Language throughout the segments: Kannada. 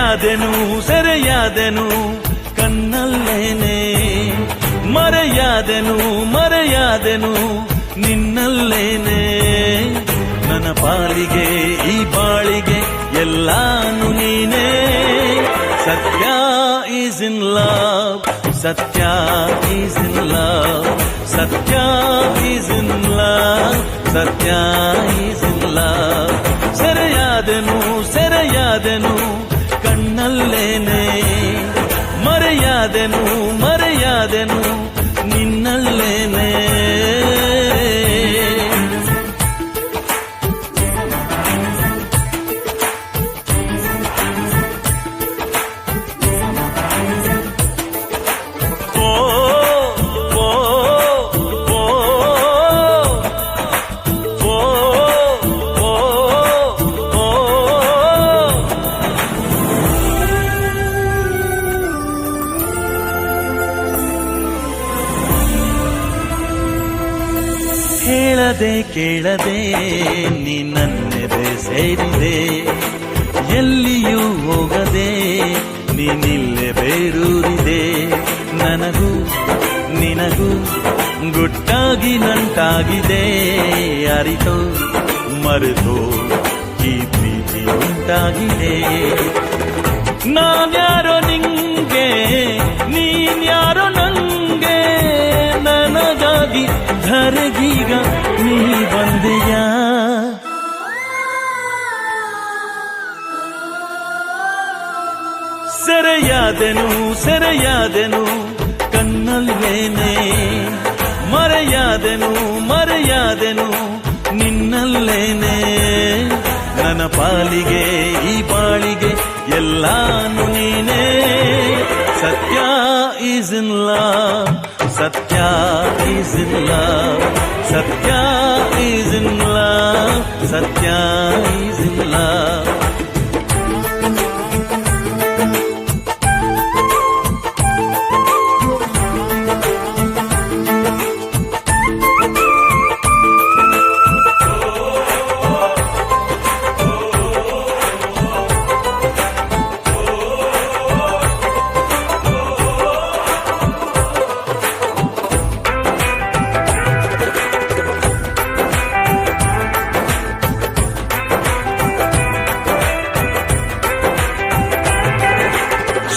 ಸೆರೆಯಾದೆನು ಸೆರೆಯಾದೆನು ಕಣ್ಣಲ್ಲೇನೆ, ಮರೆಯಾದೆನು ಮರೆಯಾದೆನು ನಿನ್ನಲ್ಲೇನೆ. ನನ್ನ ಪಾಲಿಗೆ ಈ ಬಾಳಿಗೆ ಎಲ್ಲಾನು ನೀನೇ. ಸತ್ಯ ಈಸ್ ಇನ್ ಲವ್, ಸತ್ಯ ಈಸ್ ಇನ್ ಲವ್, ಸತ್ಯ ಈಸ್ ಇನ್ ಲವ್, ಸತ್ಯ ಈಸ್ ಇನ್ ಲವ್. ಸೆರೆಯಾದೆನು ಸೆರೆಯಾದೆನು ಕಣ್ಣಲ್ಲೇನೆ, ಮರೆಯಾದೆನು ಮರೆಯಾದೆನು ನಿನ್ನಲ್ಲೇನೆ. ಹೇಳದೆ ಕೇಳದೆ ನೀ ನನ್ನೆದೆ ಸೇರಿದೆ, ಎಲ್ಲಿಯೂ ಹೋಗದೆ ನೀನಿಲ್ಲೇ ಬೇರೂರಿದೆ. ನನಗೂ ನಿನಗೂ ಗುಟ್ಟಾಗಿ ನಂಟಾಗಿದೆ, ಅರಿತೋ ಮರೆತೋ ಈ ಪ್ರೀತಿ ಉಂಟಾಗಿದೆ. ನಾನ್ಯಾರೋ ನಿಂಗೆ ನೀನ್ಯಾರೋ ನಂಗೆ, ನನಗಾಗಿ ಧರೆಗೀಗ ನೀ ಬಂದೆಯ. ಸೆರೆಯಾದೆನು ಸೆರೆಯಾದೆನು ಕಣ್ಣಲ್ಲೇನೆ, ಮರೆಯಾದೆನು ಮರೆಯಾದೆನು ನಿನ್ನಲ್ಲೇನೆ. ನನ್ನ ಪಾಲಿಗೆ ಈ ಬಾಳಿಗೆ ಎಲ್ಲಾನು ನೀನೇ. ಸತ್ಯ ಈಸ್ ಇನ್ ಲವ್, ಸತ್ಯ ಈಸ್ ಇನ್ ಲವ್, ಸತ್ಯ ಈಸ್ ಇನ್ ಲವ್, ಸತ್ಯ ಈಸ್ ಇನ್ ಲವ್.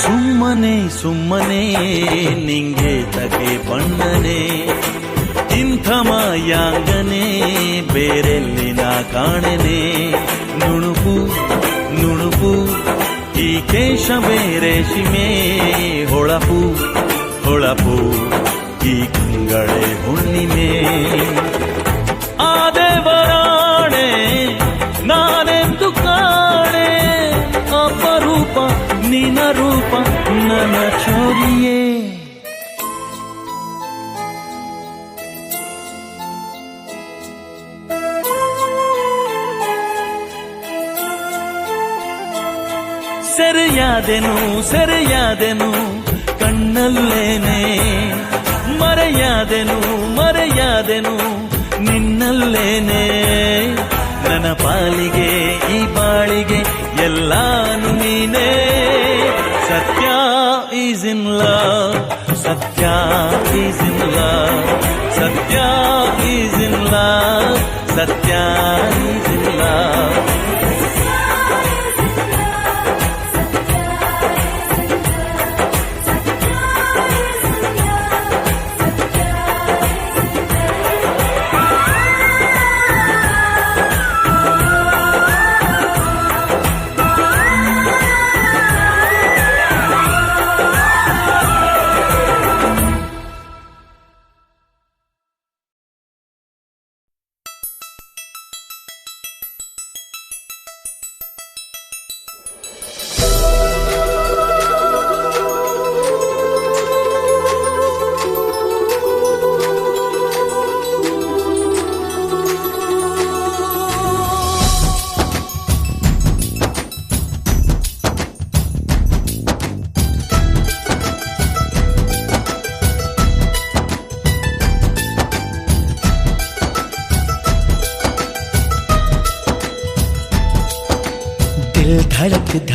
ಸುಮ್ಮನೆ ಸುಮ್ಮನೆ ನಿಂಗೆ ತಗೆ ಬಣ್ಣನೆ, ಇಂಥ ಮಾಯಾಂಗನೆ ಬೇರೆಲ್ಲಿ ನಾ ಕಾಣೆನೆ. ನುಣುಪು ನುಣುಪು ಈ ಕೇಶ ಬೇರೇಶಿಮೆ, ಹೊಳಪು ಹೊಳಪು ಈ ಕಂಗಳೆ ಹುಣ್ಣಿಮೆ. ಆ ದೇವರಾಣೆ ನಾನೆಂದು ಕಾಣೆ, ಅಪರೂಪ ನಿನ್ನ ರೂಪ ನನ್ನ ಚೋರಿಯೇ. ಸೆರೆಯಾದೆನು ಸೆರೆಯಾದೆನು ಕಣ್ಣಲ್ಲೇನೆ, ಮರೆಯಾದೆನು ಮರೆಯಾದೆನು ನಿನ್ನಲ್ಲೇನೆ. ನನ್ನ ಪಾಲಿಗೆ ಈ ಬಾಳಿಗೆ ಎಲ್ಲಾನು ನೀನೇ. ಸತ್ಯ ಈಸ್ ಇನ್ ಲವ್, ಸತ್ಯ ಈಸ್ ಇನ್ ಲವ್, ಸತ್ಯ ಈಸ್ ಇನ್ ಲವ್, ಸತ್ಯ is in love.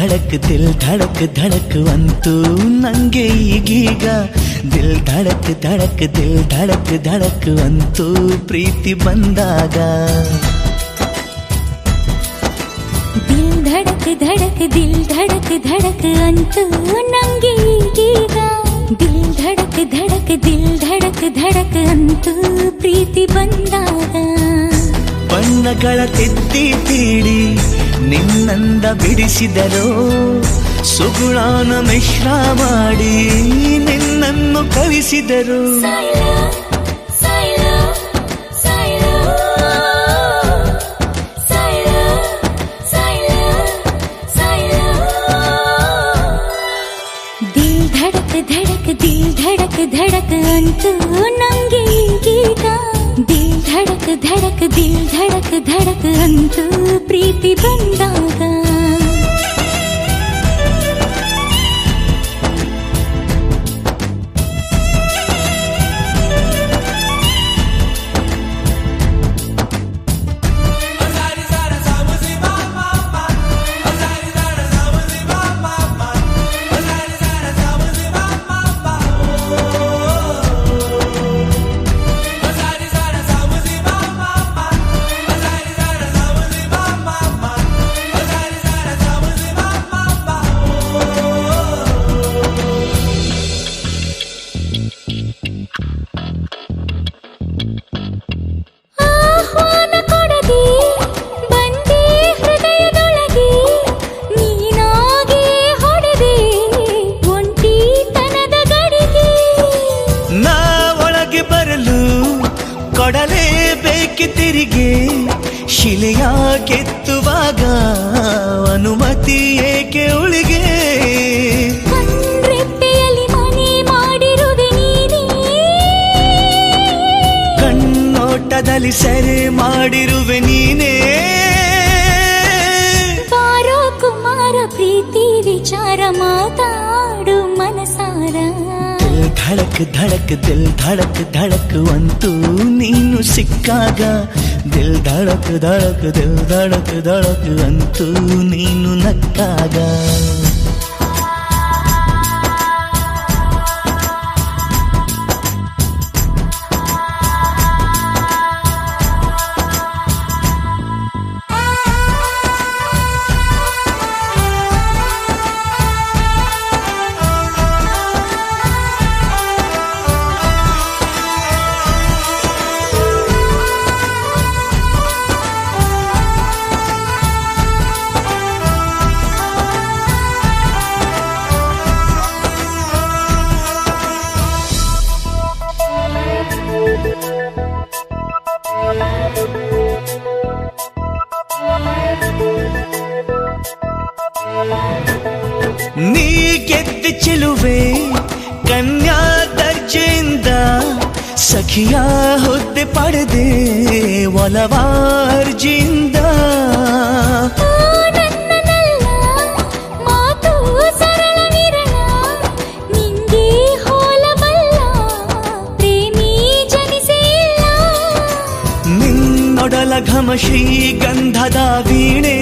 Dhadak Dhadak ಅಂತೂ ನಂಗೆ ಈಗೀಗ ದಿಲ್ ಧಡಕ್ ಧಡಕ್ ಅಂತೂ ಪ್ರೀತಿ ಬಂದಾಗ ದಿಲ್ ಧಡಕ್ ಅಂತೂ ನಂಗೆ ಈಗೀಗ ದಿಲ್ ಧಡಕ್ ಅಂತೂ ಪ್ರೀತಿ ಬಂದಾಗ ಬಣ್ಣಗಳ ತಿದ್ದಿ ತೀಡಿ ನಿನ್ನಂದ ಬಿಡಿಸಿದರೋ ಸುಗುಣಾನ ಮಿಶ್ರ ಮಾಡಿ ನಿನ್ನನ್ನು ಕವಿಸಿದರು ಧಡಕ್ ಅಂತೂ ನಂಗೆ ಈಗೀಗ ದಿಲ್ ಧಡಕ್ ಅಂತೂ ಪ್ರೀತಿ ಬಂದಾಗ ಕೊಡಲೇಬೇಕೆ ತಿರಿಗೆ ಶಿಲೆಯ ಕೆತ್ತುವಾಗ ಅನುಮತಿ ಏಕೆ ಉಳಿಗೆ ಕಣ್ರೆಪ್ಪೆಯಲ್ಲಿ ಮನೆ ಮಾಡಿರುವೆ ನೀನೇ ಕಣ್ಣೋಟದಲ್ಲಿ ಸೆರೆ ಮಾಡಿರುವೆ ನೀನೇ ಬಾರೋ ಕುಮಾರ ಪ್ರೀತಿ ವಿಚಾರ ಮಾತಾಡು ಮನಸಾರ ದಿಲ್ ಧಡಕ್ ಅಂತೂ ನೀನು ಸಿಕ್ಕಾಗ ದಿಲ್ ಧಡಕ್ ಅಂತೂ ನೀನು ನಕ್ಕಾಗ ನೀ ಗೆದ್ದ ಚೆಲುವೆ ಕನ್ಯಾ ದರ್ಜೆಯಿಂದ ಸಖಿಯ ಹುದ್ದೆ ಪಡೆದೆ ಒಲವಾರ್ಜಿಂದ ಮಾತು ಸರಳ ವಿರಳ ನಿಂಗೆ ಹೋಲಬಲ್ಲ ಪ್ರೇಮಿ ಜನಿಸಿಲ್ಲ ನಿನ್ನೊಡಲ ಘಮ ಶ್ರೀಗಂಧದ ವೀಣೆ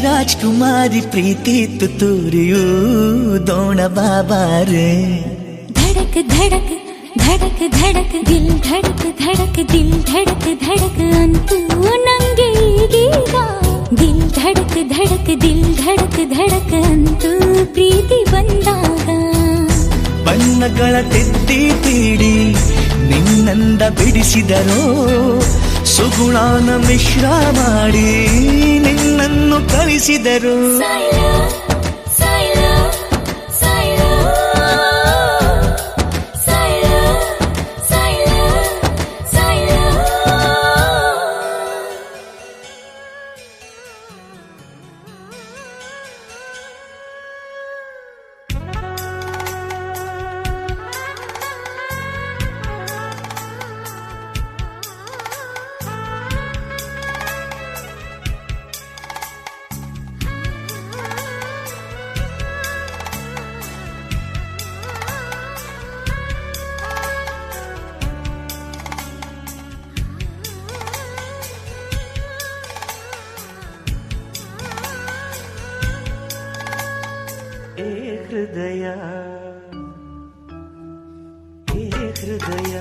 ರಾಜ್ಕುಮಾರಿ ಪ್ರೀತಿ ತುತ್ತೂರಿಯೂ ದೋಣ ಬಾಬಾರೆ ಧಡಕ್ ದಿಲ್ ಧಡಕ್ ಅಂತೂ ನಂಗೆ ಈಗೀಗ ದಿಲ್ ಧಡಕ್ ಅಂತೂ ಪ್ರೀತಿ ಬಂದಾಗ ಬಣ್ಣಗಳ ತಿದ್ದಿ ತೀಡಿ ನಿನ್ನಂದ ಬಿಡಿಸಿದರೋ ಸುಗುಣಾನ ಮಿಶ್ರ ಮಾಡಿ ನಿನ್ನನ್ನು ಕಳಿಸಿದರು ಹೃದಯ ಏ ಹೃದಯ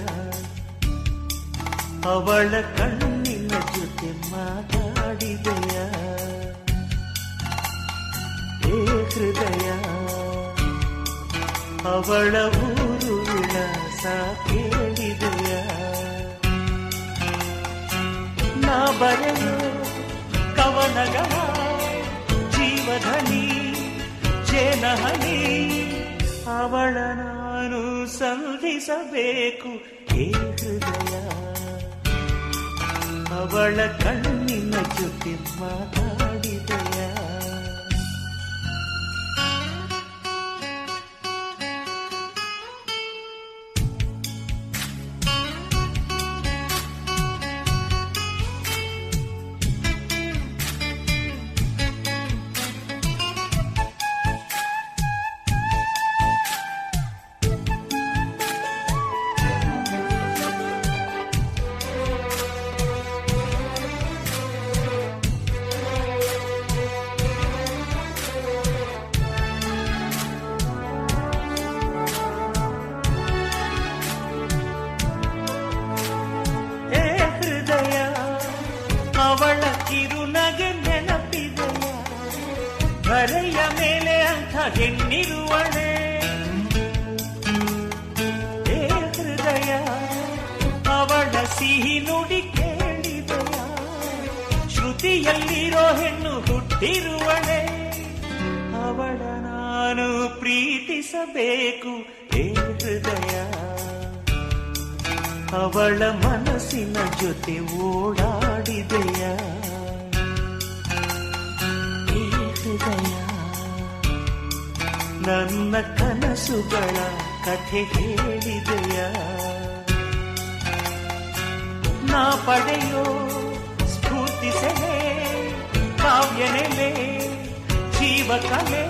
ಅವಳ ಕಣ್ಣಿನ ಜೊತೆ ಮಾತಾಡಿದೆಯ ಏ ಹೃದಯ ಅವಳ ಊರು ವಿಳಾಸ ಕೇಳಿದೆಯ ನಾ ಬರೆಯೋ ಕವನಗಳ ಜೀವಧನಿ ಜೇನಹನಿ ಅವಳ ನಾನು ಸಂಧಿಸಬೇಕು ಹೇ ಹೃದಯ ಅವಳ ಕಣ್ಣಿನ ಜೊತೆ ಮಾತಾಡಿದೆಯ ಅವಳ ಕಿರುನಗೆ ನೆನಪಿದೆಯ ಬರೆಯ ಮೇಲೆ ಅಂಥ ಹೆಣ್ಣಿರುವಳೆ ಏ ಹೃದಯ ಅವಳ ಸಿಹಿ ನುಡಿ ಕೇಳಿದೆಯ ಶ್ರುತಿಯಲ್ಲಿರೋ ಹೆಣ್ಣು ಹುಟ್ಟಿರುವಳೆ ಅವಳ ನಾನು ಪ್ರೀತಿಸಬೇಕು ಏ ಹೃದಯ ಅವಳ ಮನಸ್ಸಿನ ಜೊತೆ ಓಡಾಡಿದೆಯ ಏ ಹೃದಯ ನನ್ನ ಕನಸುಗಳ ಕಥೆ ಹೇಳಿದೆಯ ನಾ ಪಡೆಯೋ ಸ್ಫೂರ್ತಿ ಸೆಲೆ ಕಾವ್ಯನೆಲೆ ಜೀವಕಲೆ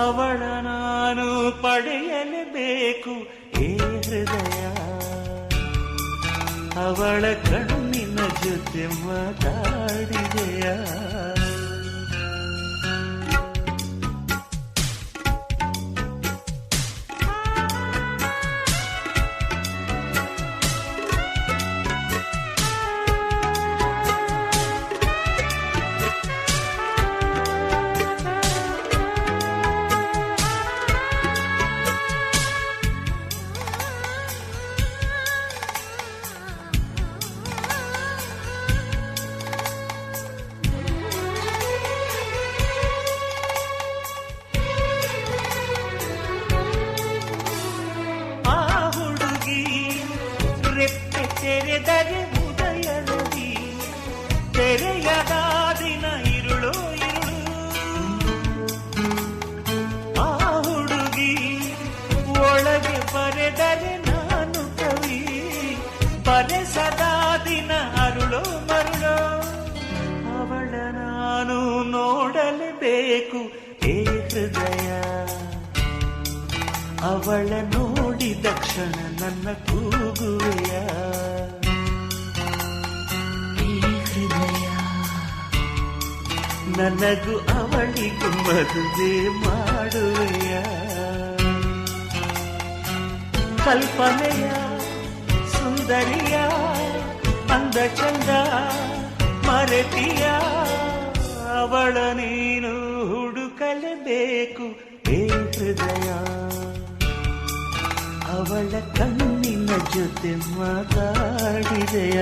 ಅವಳ ನಾನು ಪಡೆಯಲೇಬೇಕು ಏ ಹೃದಯ ಅವಳ ಕಣ್ಣಿನ ಜೊತೆ ಮಾತಾಡಿದೆಯ ತೆರೆದರೆ ಉದಯದಿ ತೆರೆಯದ ದಿನ ಇರುಳು ಇರುಳು ಆ ಹುಡುಗಿ ಒಳಗೆ ಬರೆದರೆ ನಾನು ಕವಿ ಬರೆಸದ ದಿನ ಅರುಳು ಮರುಳು ಅವಳ ನಾನು ನೋಡಲೇಬೇಕು ಹೇ ಹೃದಯ ಅವಳ ನೋಡಿದ ಕ್ಷಣ ನನ್ನ ಕೂಗುವೆಯ ಹೃದಯ ನನಗೂ ಅವಳಿಗೂ ಮದುವೆ ಮಾಡುವೆಯ ಕಲ್ಪನೆಯ ಸುಂದರಿಯ ಅಂದ ಚಂದ ಮರೆತಿಯ ಅವಳ ನೀನು ಹುಡುಕಲೇಬೇಕು ಹೇ ಹೃದಯ ಅವಳ ಕಣ್ಣಿನ ಜೊತೆ ಮಾತಾಡಿದೆಯ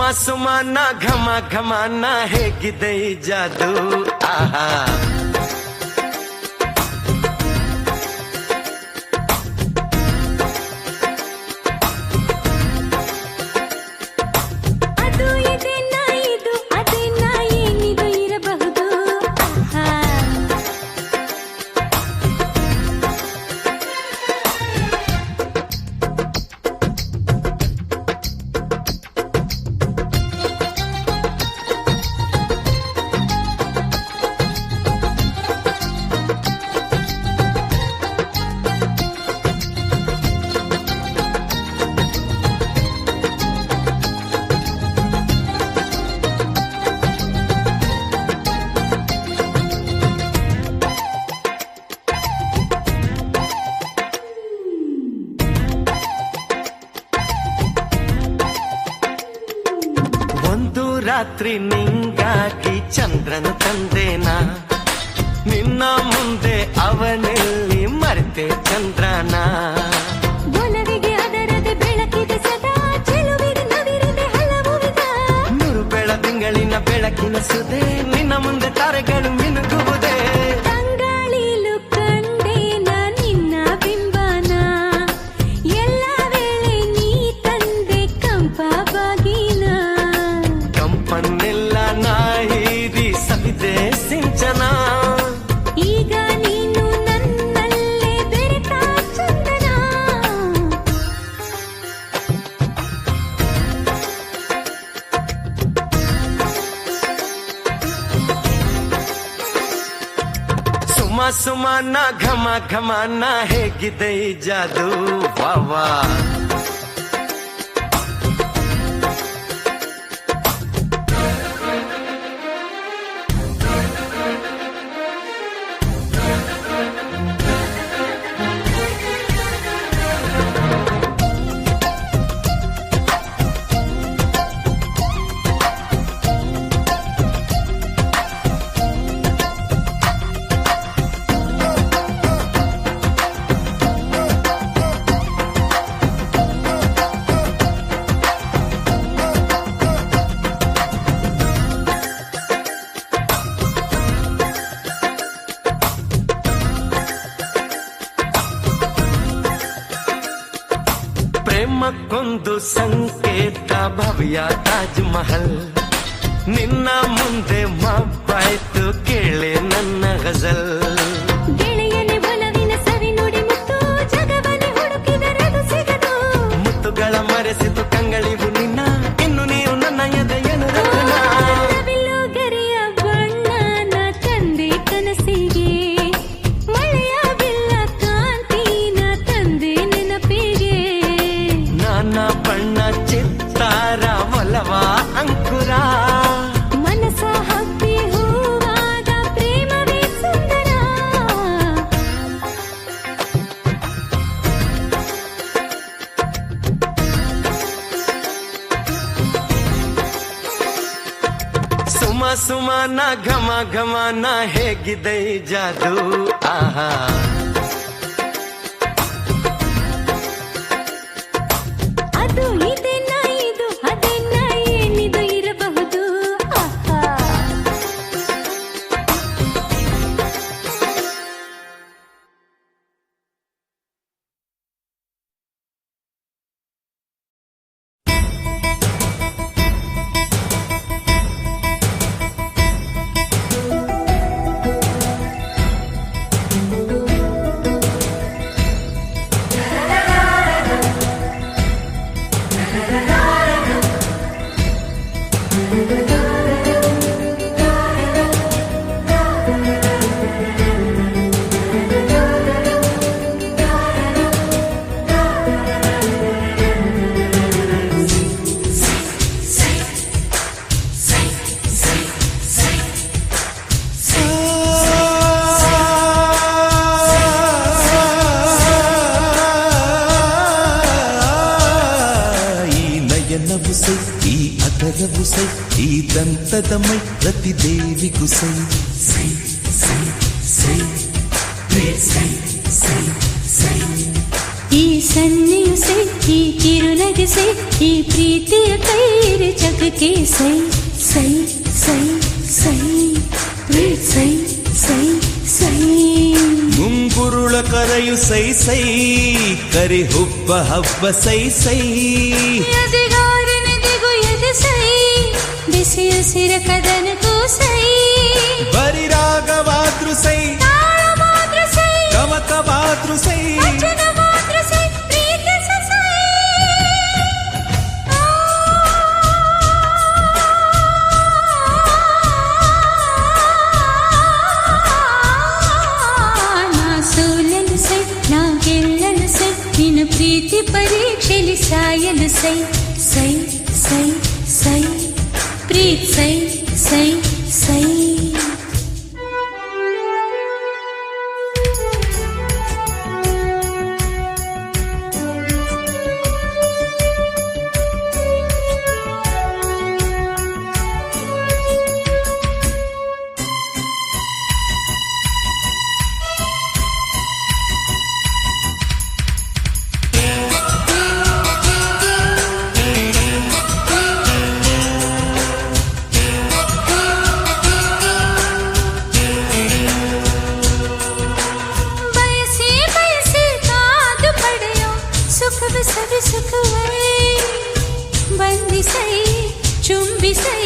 ಸುಮ ಸುಮನ ಘಮ ಘಮನ ಹೇಗಿದೆ ಈ ಜಾದು ಆಹಾ ಅದು ಇದೇನ ಇದು ಅದೇನ ಏನಿದು ಇರಬಹುದು ಆಹಾ. ಒಂದು ರಾತ್ರಿ ನಿಂಗಾಗಿ ಚಂದ್ರನ ತಂದೇನಾ ನಿನ್ನ ಮುಂದೆ ಅವನಲ್ಲಿ ಮರೆತೆ ಚಂದ್ರನ ಒಲವಿಗೆ ಅದರದೆ ಬೆಳಕಿದೆ ಸದಾ ಚೆಲುವಿಗೆ ನವಿರಿದೆ ಹಲವು ವಿಧ ನೂರು ಬೆಳದಿಂಗಳಿನ ಬೆಳಕಿನ ಸುದೆ ನಿನ್ನ ಮುಂದೆ ತಾರೆಗಳು ಮಿನುಗುವುದೇ ತಂಗಾಳಿಲು ಕಂಡೇನ ನಿನ್ನ ಬಿಂಬನ ಎಲ್ಲ ವೇಳೆ ನೀ ತಂದೆ ಕಂಪ ಬಾಗಿನ ಕಂಪನ್ನೆಲ್ಲ ನಾ ಹೀರಿ ಸವಿದೆ ಸಿಂಚನ ಈಗ ನೀನು ನನ್ನಲ್ಲೇ ಬೆರೆತ ಚಂದನ ಸುಮ ಸುಮನ ಘಮ ಘಮನ ಹೇಗಿದೆ ಈ ಜಾದು ವಾವಾ ಪ್ರೇಮಕ್ಕೊಂದು ಸಂಕೇತ ಭವ್ಯ ತಾಜ್ ಮಹಲ್ ನಿನ್ನ ಮುಂದೆ ಮಬ್ಬಾಯ್ತು ಕೇಳೆ ನನ್ನ ಗಜಲ್ ಗೆಳೆಯನೆ ಒಲವಿನ ಸವಿ ನುಡಿ ಮುತ್ತು ಜಗವನೆ ಹುಡುಕಿದರದು ಸಿಗದು ಮುತ್ತುಗಳ ಮರೆಸಿತು ಕಂಗಳಿವು ನಿನ್ನ ಇನ್ನು ನೀವು ನನ್ನ ಎದೆಯನು ರತ್ನ ನವಿಲು ಗರಿಯ ಬಣ್ಣನ ತಂದೆ ಕನಸಿಗೆ ಮಳೆಯ ಬಿಲ್ಲ ಕಾಂತಿನ ತಂದೆ ನೆನಪಿಗೆ ನಾನಾ ಬಣ್ಣ ಚಿತ್ತಾರ ಒಲವ ಅಂಕುರ ಮನಸ ಹಬ್ಬಿ ಹೂವಾದ ಪ್ರೇಮವೇ ಸುಂದರ ಸುಮ ಸುಮನ ಘಮ ಘಮನ ಹೇಗಿದೆ ಈ ಜಾದು ಆಹಾ ಅದು ಇದೇನ ಇದು ಅದೇನ ಏನಿದು ಇರಬಹುದು ಆಹಾ. ಸೈ ಈ ಅದರವು ಸೈ ಈ ದಂತದ ಮೈ ಪ್ರತಿ ದೇವಿಗೂ ಸೈ ಸೈ ಸೈ ಸೈ ಸೈ ಸೈ ಸೈ ಈ ಸನ್ನೆಯು ಸೈ ಈ ಕಿರುನಗೆ ಸೈ ಈ ಪ್ರೀತಿಯ ಕೈರೆ ಜಗಕ್ಕೆ ಸೈ ಸೈ ಸೈ ಸೈ ಪ್ರೀತ್ ಸೈ ಸೈ ಸೈ ಮುಂಗುರುಳ ಕರೆಯು ಸೈ ಸೈ ಕರಿ ಹುಬ್ಬ ಹಬ್ಬ ಸೈ ಸೈ ಎದೆಗಾರನೆದೆಗೂ ಎದೆ ಸೈ ಬಿಸಿಯುಸಿರ ಕದನಕ್ಕೂ ಸೈ ಬರಿ ರಾಗವಾದ್ರು ಸೈ ತಾಳವಾದ್ರು ಸೈ ಗಮಕವಾದ್ರು ಸೈ ವಚನವಾದ್ರು ಸೈ ಪ್ರೀತಿಸ ಸೈ ನಾ ಸೋಲಲು ಸೈ ನಾ ಗೆಲ್ಲಲು ಸೈ ನಿನ್ನ ಪ್ರೀತಿ ಪರೀಕ್ಷೆಯಲ್ಲಿ ಸಾಯಲು ಸೈ ಸೈ ಸೈ ಸೈ ಪ್ರೀತ್ ಸೈ ಸೈ ಸೈ ಬಂದಿಸೈ ಚುಂಬಿಸೈ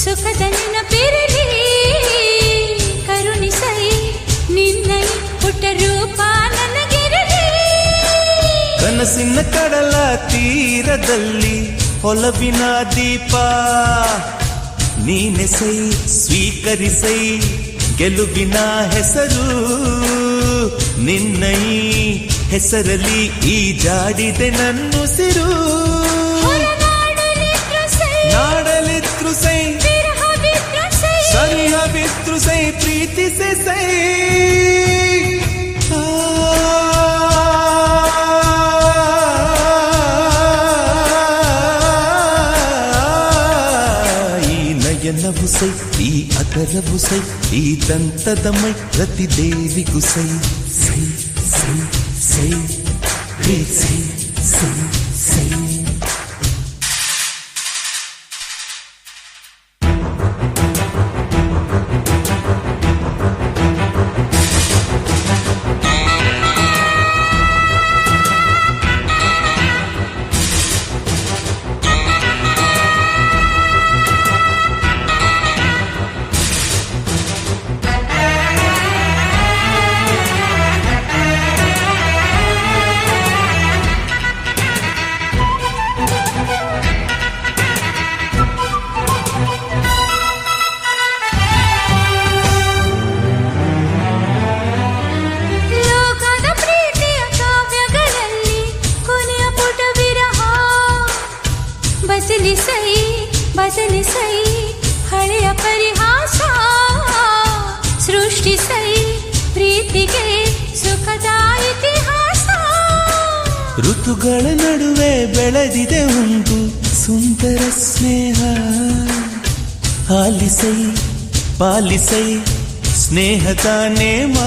ಸುಖದ ನೆನಪಿರಲಿ ಕರುಣಿಸೈ ನಿನ್ನೈ ಪುಟ್ಟ ರೂಪ ನನಗಿರಲಿ ಕನಸಿನ ಕಡಲ ತೀರದಲ್ಲಿ ಹೊಲವಿನ ದೀಪ ನೀನೆಸೈ ಸ್ವೀಕರಿಸೈ ಗೆಲುವಿನ ಹೆಸರು ನಿನ್ನೈ ಹೆಸರಲ್ಲಿ ಈ ಜಾಡಿದೆ ನನ್ನುಸಿರು ನಾಡಲಿದ್ರು ಸೈ ಸರಿಹ ಬಿದ್ರು ಸೈ ಪ್ರೀತಿಸೆ ಸೈ ಈ ನಯನವು ಸೈ ಈ ಅದರವು ಸೈ ಈ ದಂತದ ಮೈ ಪ್ರತಿ ದೇವಿಗೂ ಸೈ ಸೈ ಸೈ ಸೈ ಪ್ರೀತ್ ಸೈ ಸೈ ಸೈ ಬದಲಿಸೈ ಹಳೆಯ ಪರಿಹಾಸ ಸೃಷ್ಟಿಸೈ ಪ್ರೀತಿಗೆ ಸುಖದ ಇತಿಹಾಸ ಋತುಗಳ ನಡುವೆ ಬೆಳೆದಿದೆ ಒಂದು ಸುಂದರ ಸ್ನೇಹ ಆಲಿಸೈ ಪಾಲಿಸೈ ಸ್ನೇಹದ ನೇಮ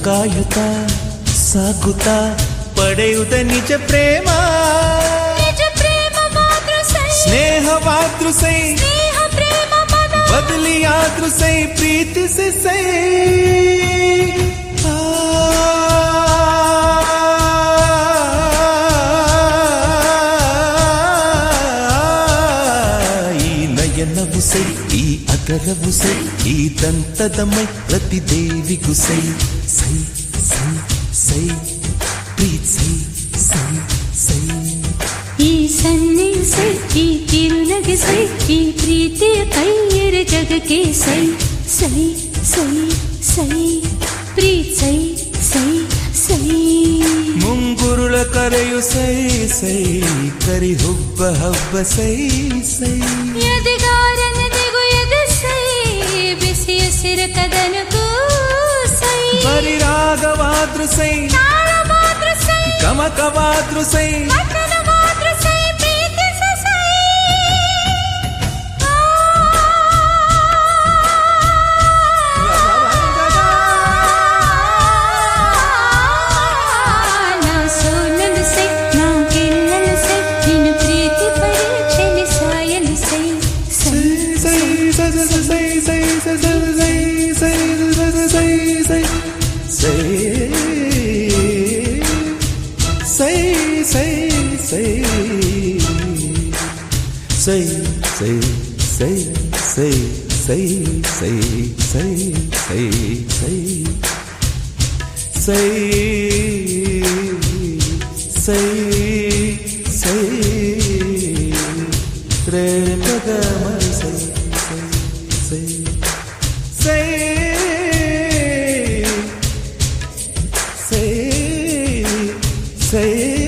ಕಾಯುತ್ತಾ ಸಾಗುತ್ತಾ ಪಡೆಯುವುದ ನಿಜ ಪ್ರೇಮ ಸ್ನೇಹವಾದ್ರು ಸೈ ಬದಲಿಯಾದ್ರು ಸೈ ಪ್ರೀತಿಸಿ ಸೈ ಈ ನಯನವು ಸೈ ಈ ಅದರವು ಸೈ ಈ ದಂತದ ಮೈ ಪ್ರತಿ ದೇವಿಗೂ ಸೈ ಸೈ ಸೈ ಸೈ ಪ್ರೀತ್ ಸೈ ಸೈ ಸೈ ಈ ಸನ್ನೆ ಸೈ ಈ ಕಿರುನಗೆ ಸೈ ಈ ಪ್ರೀತಿಯ ಕೈಯರೆ ಜಗಕ್ಕೆ ಸೈ ಸೈ ಸೈ ಸೈ ಪ್ರೀತ್ ಸೈ ಸೈ ಸೈ ಮುಂಗುರುಳ ಕರೆಯು ಸೈ ಸೈ ಕರಿ ಹುಬ್ಬ ಹಬ್ಬ ಸೈ ಸೈ ಎದೆಗಾರನೆದೆಗೂ ಎದೆ ಸೈ ಬಿಸಿಯುಸಿರ ಕದನಕ್ಕೂ ಸೈ ಬರಿ ರಾಗವಾದ್ರು ಸೈ ತಾಳವಾದ್ರು ಸೈ ಗಮಕವಾದ್ರು ಸೈ ವಚನವಾದ್ರು ಸೈ ಪ್ರೀತಿಸ ಸೈ ನಾ సై సై సై సై సై సై సై సై సై సై సై సై సై సై రే పగమని సై సై సై సై సై